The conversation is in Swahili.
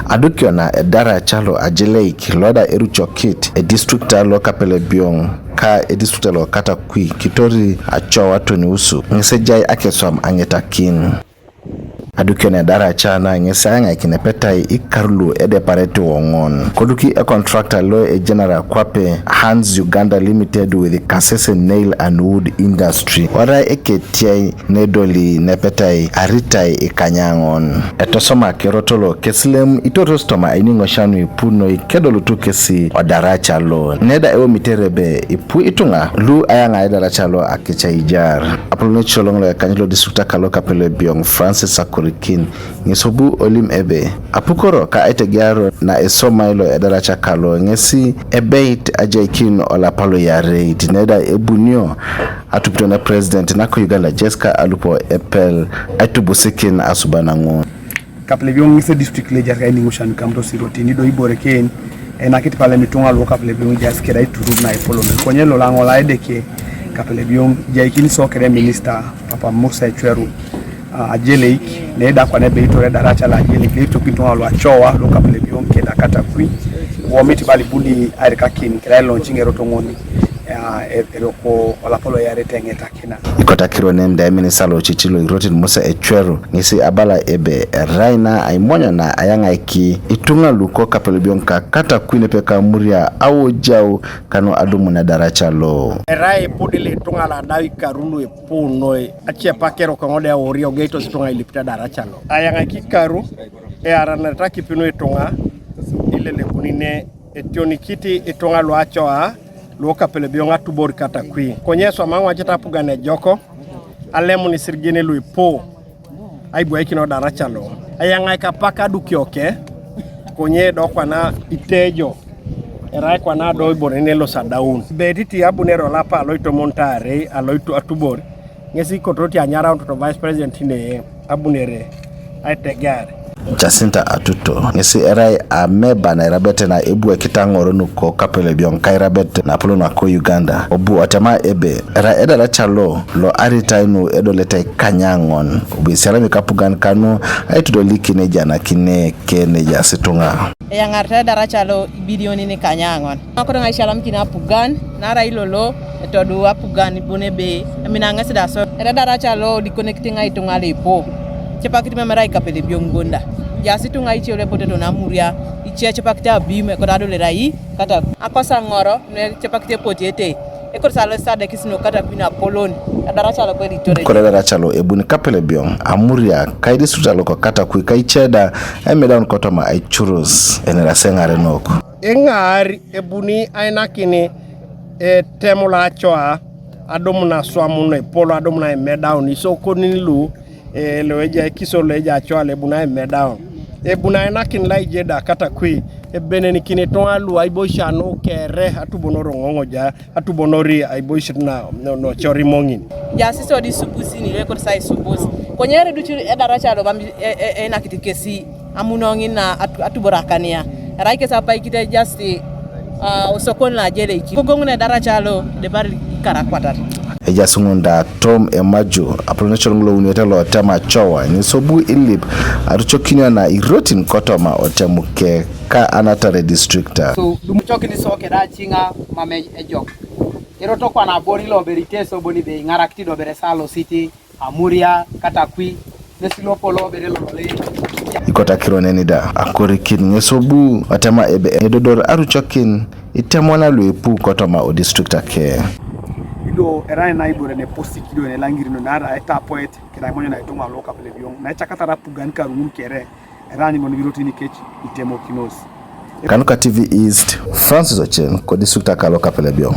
adukiona Edaraca lo Ajeleik loda eruchokit e district lo kapelebiong ka e district lo katakwi kitori acho watu ni usu ngisejai akesom angetakin adukiona Edaraca na ngisanga ikinepetai ikarlu ede pareti wongon koduki e contractor lo e general kwape Hans Uganda Limited with the Kasese Nail and Wood Industry wara eketiai nedoli nepetai aritai ikanyangon etosoma kerotolo keslem itorostoma iningo shanu ipuno ikedolo tu kesi Edaraca lo neda ewo miterebe ipu itunga lu ayanga Edaraca lo akicha ijar apulone cholonglo kanyilo districta kalo kapele biong Francis Sakurikin ngisobu olim ebe Apukor ka etegiaro na esomailo Edaraca kalo ngesi ebeit Ajeikin ola palo ya raid neda ebunio atupitona president nako Uganda Jessica alupo epel atubusikin asubanango kapele biong ngise district lejar ka iningo shanu kamto sirotini do ibore ken enakiti pale mitunga lo kapele biong jaskera ituru na ipolo konyelo lango la edeke kapele biong Ajeikin sokere minister papa Musa Chweru Ajeleik neda kwa nebe itore Edaraca la Ajeleik lito kitunga lo achowa lo kapele biong keda katakwi womiti bali budi arikakin kila launching rotongoni eroko olapolo yare tengeta kina ikotakiro nemda minister lo chichilo irotin Musa Echweru ngisi abala ebe raina aimonyo na ayanga iki itunga luko kapele bionka kata kwine peka muria au jau kano adumu na Edaraca lo erai podile itunga la dawi karunu epuno achia pakero kangode ya orio geito situnga ilipita Edaraca lo ayanga iki karu aranataki pino itunga ile lekunine etionikiti itunga lo achoa lo kapele bionga tubor katakwi konyeso mangwa jeta pugane joko alemu ni sirgene lu ipo aibu aikino Edaraca lo ayanga ikapaka dukioke konye dokwa na itejo erai kwa na do ibonene lo sadaun bediti abunero lapa aloito montare aloito atubor ngesi kotroti anyara to vice president ne abunere aitegare Jacinta Atuto ngisi erai ameba na irabete na ebu ekitangoro nuko kapele biong kairabete na polo na ko Uganda obu atama ebe era Edaraca lo aritainu edoleta kanyangon obu selami kapugan kanu aitudo likine jana kine kene jasitunga yangarta Edaraca lo bilioni ni kanyangon akoro ngai shalam kina pugan nara ilolo etodu apugan bunebe aminanga sida so Edaraca lo di connecting ai tunga lepo chepakiti memerai kapele bionggonda jasitu ngai chole poteto na muria ichia chepakiti abime ko dado le rai kata akosa ngoro ne chepakiti potete e ko salo stade kisino kata bina poloni Edaraca lo ko ditore ko Edaraca lo ebuni kapele biong amuria kaidi sutalo ko kata ku kai cheda emedan ko toma ai churros enera sengare noko engari ebuni ainakini temula choa adomuna swamune polo adomuna medown isokonilu loeja kiso loeja choa lebuna medown ebuna nakin lai jeda kata kwi beneni kini to alu aiboisha no kere atubonoro ngongoja atubonori aiboisha no chori mongin ya siso di subusi ni le ko sai subusi konyere duchi Edaraca lo bambi nakitikesi amunongi na atuborakania raike sapa ikite justi usokon la Ajeleik kogonguna Edaraca lo de bari karakwatar eja sungunda Tom Emajo apronechol nglo unete lo tema chowa ni sobu ilip aruchokinyo na irotin kotoma otemuke ka anatare districta so dumuchoki ni soke da chinga mame ejok eroto kwa na bori lo berite so boni be ngarakti do bere salo city amuria katakwi nesilo polo bere lo le ikotakiro nenida akorikin ngesobu atema ebe Edodor aruchokin itemona luepu kotoma o districta ke do erai na ibore ne posti kido ne langirino nara eta poet kira monyo na itunga lo kapele biong na chakatara pugan karun kere erani mon virotini kechi itemo kinos Kanuka TV East Francis Ochen ko districta kalo kapele biong